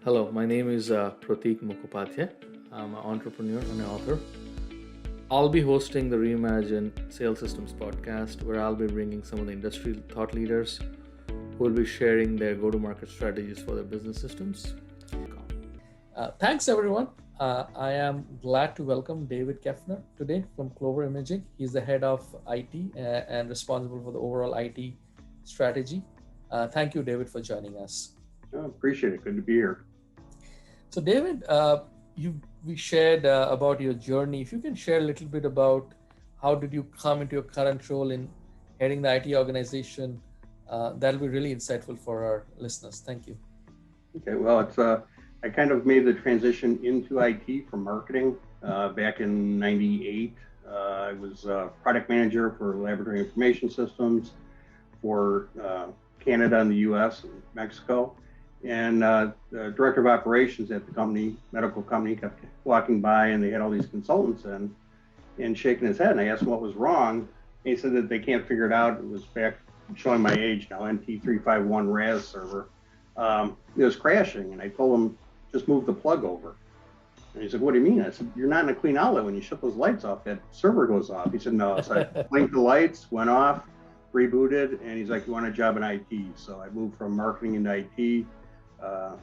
Hello, my name is Protik Mukhopadhyay. I'm an entrepreneur and an author. I'll be hosting the Reimagine Sales Systems podcast, where I'll be bringing some of the industry thought leaders who will be sharing their go-to-market strategies for their business systems. Thanks, everyone. I am glad to welcome David Kueffner today from Clover Imaging. He's the head of IT and responsible for the overall IT strategy. Thank you, David, for joining us. Oh, appreciate it. Good to be here. So, David, we shared about your journey. If you can share a little bit about how did you come into your current role in heading the IT organization, that'll be really insightful for our listeners. Thank you. Okay, well, I kind of made the transition into IT from marketing back in '98. I was product manager for laboratory information systems for Canada and the U.S. and Mexico. And the director of operations at the medical company, kept walking by, and they had all these consultants in and shaking his head. And I asked him what was wrong. And he said that they can't figure it out. It was back, showing my age now, NT351 RAS server. It was crashing. And I told him, just move the plug over. And he said, what do you mean? I said, you're not in a clean outlet. When you shut those lights off, that server goes off. He said, no. So I blinked the lights, went off, rebooted. And he's like, you want a job in IT? So I moved from marketing into IT.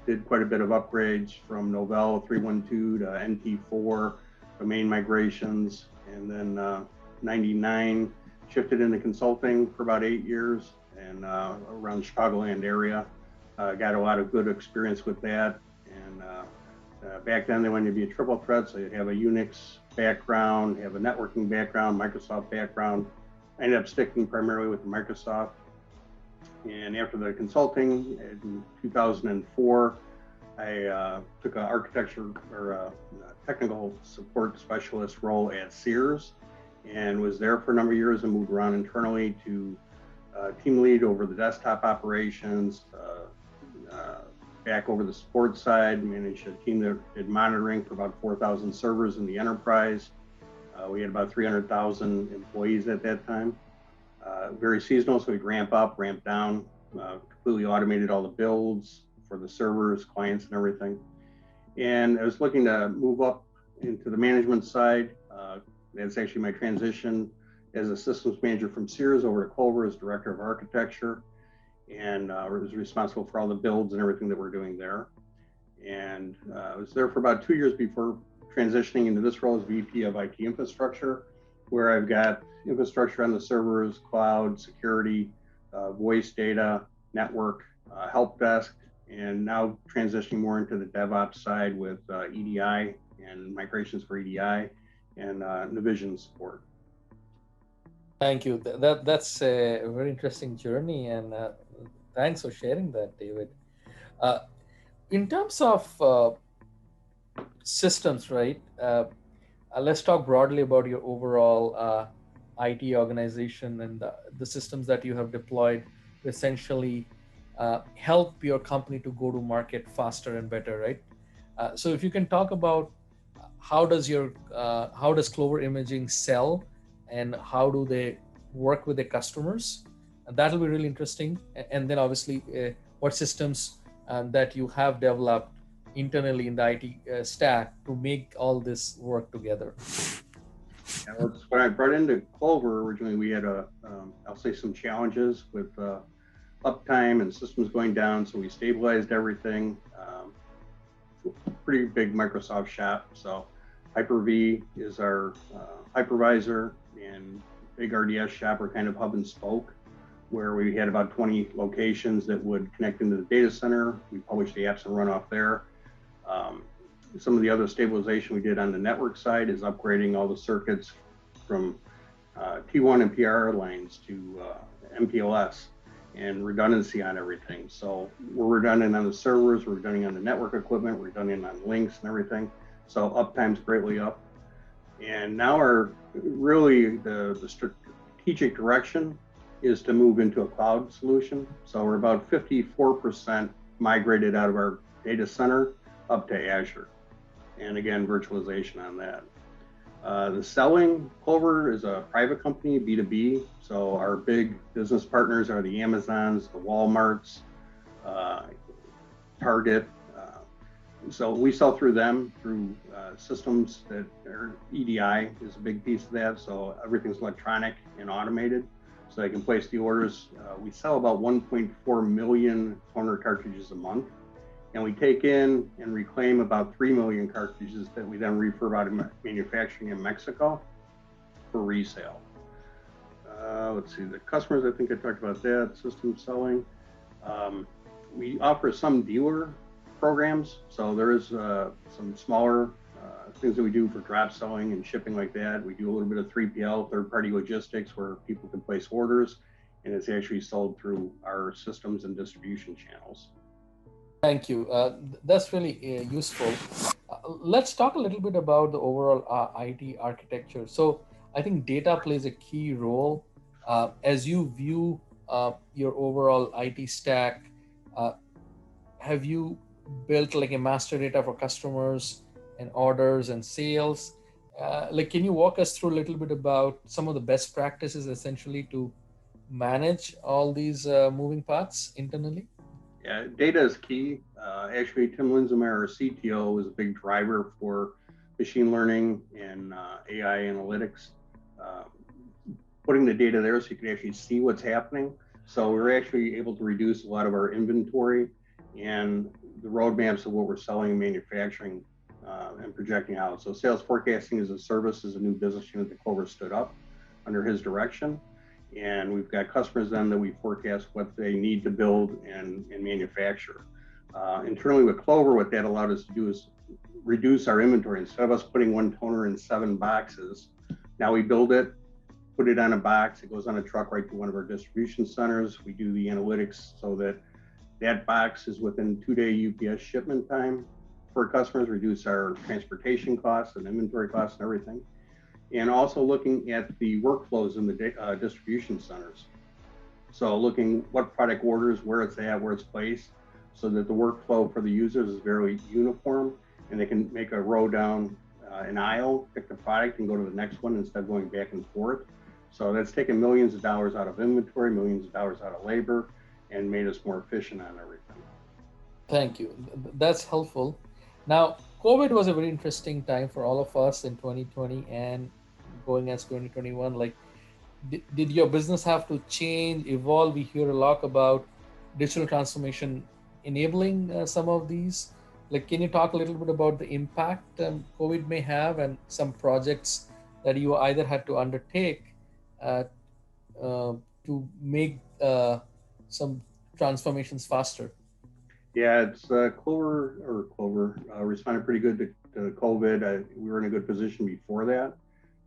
Did quite a bit of upgrades from Novell 312 to NT4, domain migrations, and then 99 shifted into consulting for about 8 years and around the Chicagoland area. Got a lot of good experience with that. And back then they wanted to be a triple threat, so you have a Unix background, have a networking background, Microsoft background. I ended up sticking primarily with Microsoft. And after the consulting in 2004, I took an architecture or a technical support specialist role at Sears and was there for a number of years and moved around internally to team lead over the desktop operations, back over the support side, managed a team that did monitoring for about 4,000 servers in the enterprise. We had about 300,000 employees at that time. Very seasonal, so we'd ramp up, ramp down, completely automated all the builds for the servers, clients, and everything. And I was looking to move up into the management side. That's actually my transition as a systems manager from Sears over to Clover as director of architecture. And I was responsible for all the builds and everything that we're doing there. And I was there for about 2 years before transitioning into this role as VP of IT infrastructure, where I've got infrastructure on the servers, cloud, security, voice data, network, help desk, and now transitioning more into the DevOps side with EDI and migrations for EDI and Navision support. Thank you. That's a very interesting journey, and thanks for sharing that, David. In terms of systems, right? Let's talk broadly about your overall IT organization and the systems that you have deployed to essentially help your company to go to market faster and better, right? So if you can talk about how does Clover Imaging sell and how do they work with their customers, and that'll be really interesting. And then obviously what systems that you have developed internally in the IT stack to make all this work together. Yeah, when I brought into Clover originally, we had I'll say some challenges with uptime and systems going down. So we stabilized everything. Pretty big Microsoft shop. So Hyper-V is our hypervisor, and big RDS shop are kind of hub and spoke, where we had about 20 locations that would connect into the data center. We published the apps and run off there. Some of the other stabilization we did on the network side is upgrading all the circuits from T1 and PR lines to MPLS and redundancy on everything. So we're redundant on the servers, we're redundant on the network equipment, we're redundant on links and everything. So uptime's greatly up. And now the strategic direction is to move into a cloud solution. So we're about 54% migrated out of our data center up to Azure. And again, virtualization on that. The selling, Clover is a private company, B2B. So our big business partners are the Amazons, the Walmarts, Target. So we sell through them through systems that are EDI is a big piece of that. So everything's electronic and automated, so they can place the orders. We sell about 1.4 million toner cartridges a month, and we take in and reclaim about 3 million cartridges that we then refurb out of manufacturing in Mexico for resale. Let's see, the customers, I think I talked about that, system selling. We offer some dealer programs. So there is some smaller things that we do for drop selling and shipping like that. We do a little bit of 3PL, third-party logistics, where people can place orders, and it's actually sold through our systems and distribution channels. Thank you. That's really useful. Let's talk a little bit about the overall IT architecture. So I think data plays a key role as you view your overall IT stack. Have you built like a master data for customers and orders and sales? Like, can you walk us through a little bit about some of the best practices essentially to manage all these moving parts internally? Yeah, data is key. Actually, Tim Linzemeyer, our CTO, is a big driver for machine learning and AI analytics. Uh, Putting the data there so you can actually see what's happening. So we're actually able to reduce a lot of our inventory and the roadmaps of what we're selling and manufacturing and projecting out. So sales forecasting as a service is a new business unit that Clover stood up under his direction. And we've got customers then that we forecast what they need to build and manufacture. Internally with Clover, what that allowed us to do is reduce our inventory. Instead of us putting one toner in 7 boxes, now we build it, put it on a box, it goes on a truck right to one of our distribution centers. We do the analytics so that that box is within 2-day UPS shipment time for customers, reduce our transportation costs and inventory costs and everything. And also looking at the workflows in the distribution centers. So looking what product orders, where it's at, where it's placed, so that the workflow for the users is very uniform and they can make a row down an aisle, pick the product and go to the next one instead of going back and forth. So that's taken millions of dollars out of inventory, millions of dollars out of labor, and made us more efficient on everything. Thank you. That's helpful. Now, COVID was a very interesting time for all of us in 2020 and going as 2021. Like, did your business have to change, evolve? We hear a lot about digital transformation enabling some of these. Like, can you talk a little bit about the impact COVID may have and some projects that you either had to undertake uh, to make some transformations faster? Yeah, it's Clover responded pretty good to COVID. We were in a good position before that.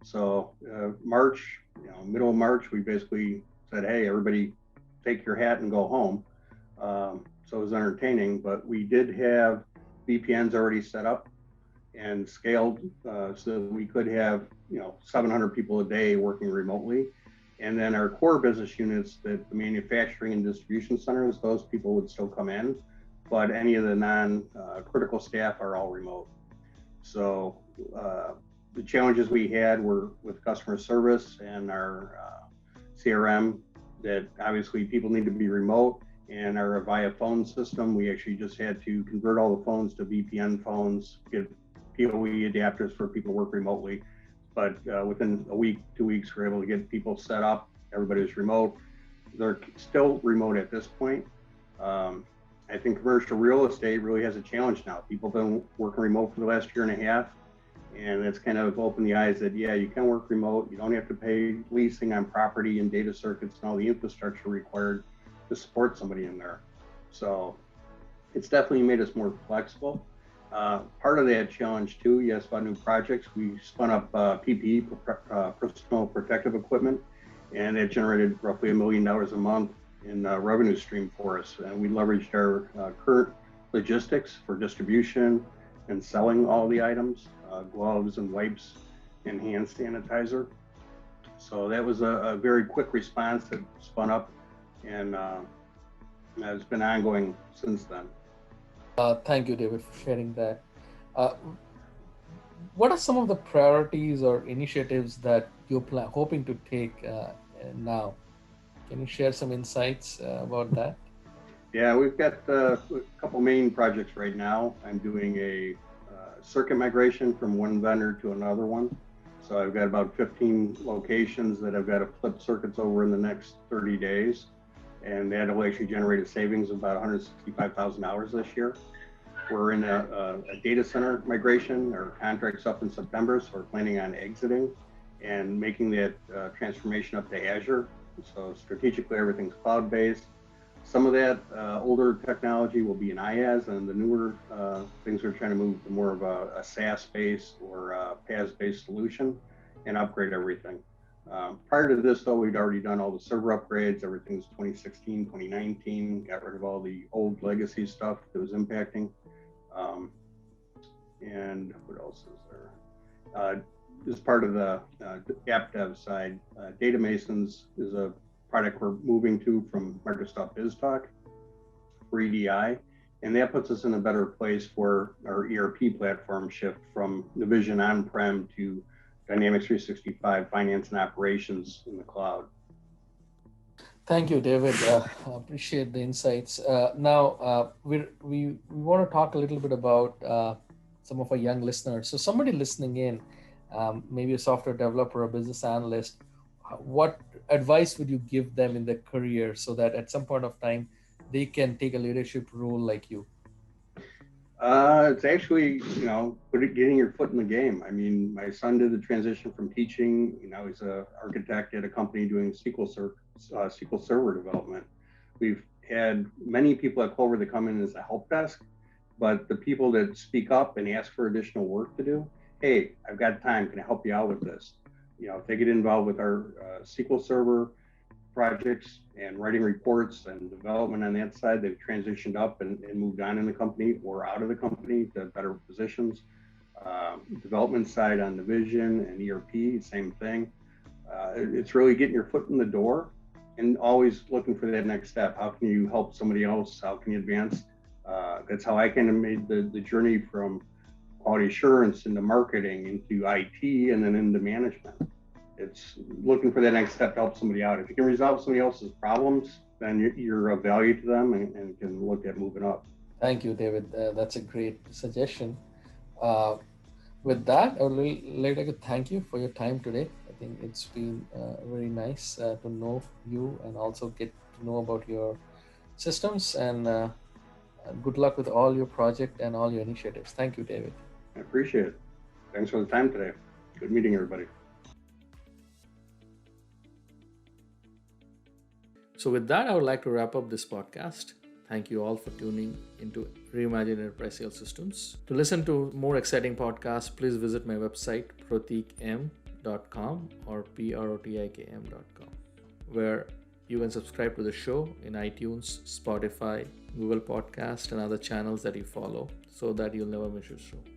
So March, middle of March, we basically said, "Hey, everybody, take your hat and go home." So it was entertaining, but we did have VPNs already set up and scaled so that we could have 700 people a day working remotely. And then our core business units, that the manufacturing and distribution centers, those people would still come in, but any of the non-critical staff are all remote. So the challenges we had were with customer service and our CRM, that obviously people need to be remote, and our via phone system, we actually just had to convert all the phones to VPN phones, get PoE adapters for people to work remotely. But within a week, 2 weeks, we're able to get people set up. Everybody was remote. They're still remote at this point. I think commercial real estate really has a challenge now. People have been working remote for the last year and a half, and it's kind of opened the eyes that, yeah, you can work remote. You don't have to pay leasing on property and data circuits and all the infrastructure required to support somebody in there. So it's definitely made us more flexible. Part of that challenge too, you asked about new projects. We spun up PPE, personal protective equipment, and it generated roughly $1 million a month in revenue stream for us. And we leveraged our current logistics for distribution and selling all the items, gloves and wipes and hand sanitizer. So that was a very quick response that spun up, and it's been ongoing since then. Thank you, David, for sharing that. Uh, what are some of the priorities or initiatives that you're hoping to take now? Can you share some insights about that? Yeah, we've got a couple main projects right now. I'm doing a circuit migration from one vendor to another one. So I've got about 15 locations that I've got to flip circuits over in the next 30 days. And that will actually generate a savings of about $165,000 this year. We're in a data center migration. Our contract's up in September, so we're planning on exiting and making that transformation up to Azure. So strategically, everything's cloud-based. Some of that older technology will be in IaaS, and the newer things are trying to move to more of a SaaS-based or PaaS-based solution and upgrade everything. Prior to this, though, we'd already done all the server upgrades. Everything's 2016, 2019, got rid of all the old legacy stuff that was impacting. And what else is there? As part of the app dev side, Data Masons is a product we're moving to from Microsoft BizTalk for EDI, and that puts us in a better place for our ERP platform shift from Navision on-prem to Dynamics 365 Finance and Operations in the cloud. Thank you, David. I appreciate the insights. Now, we want to talk a little bit about some of our young listeners. So somebody listening in, maybe a software developer, a business analyst, what advice would you give them in their career so that at some point of time they can take a leadership role like you? It's actually, getting your foot in the game. I mean, my son did the transition from teaching, he's an architect at a company doing SQL Server development. We've had many people at Clover that come in as a help desk, but the people that speak up and ask for additional work to do, hey, I've got time, can I help you out with this? If they get involved with our SQL Server projects and writing reports and development on that side, they've transitioned up and moved on in the company or out of the company to better positions. Development side on the vision and ERP, same thing. It's really getting your foot in the door and always looking for that next step. How can you help somebody else? How can you advance? That's how I kind of made the journey from quality assurance into marketing, into IT, and then into management. It's looking for that next step to help somebody out. If you can resolve somebody else's problems, then you're of value to them and can look at moving up. Thank you, David. That's a great suggestion. With that, I would like to thank you for your time today. I think it's been very nice to know you and also get to know about your systems, and good luck with all your project and all your initiatives. Thank you, David. I appreciate it. Thanks for the time today. Good meeting everybody. So with that, I would like to wrap up this podcast. Thank you all for tuning into Reimagine Enterprise Sales Systems. To listen to more exciting podcasts, please visit my website, protikm.com or protikm.com, where you can subscribe to the show in iTunes, Spotify, Google Podcast, and other channels that you follow so that you'll never miss your show.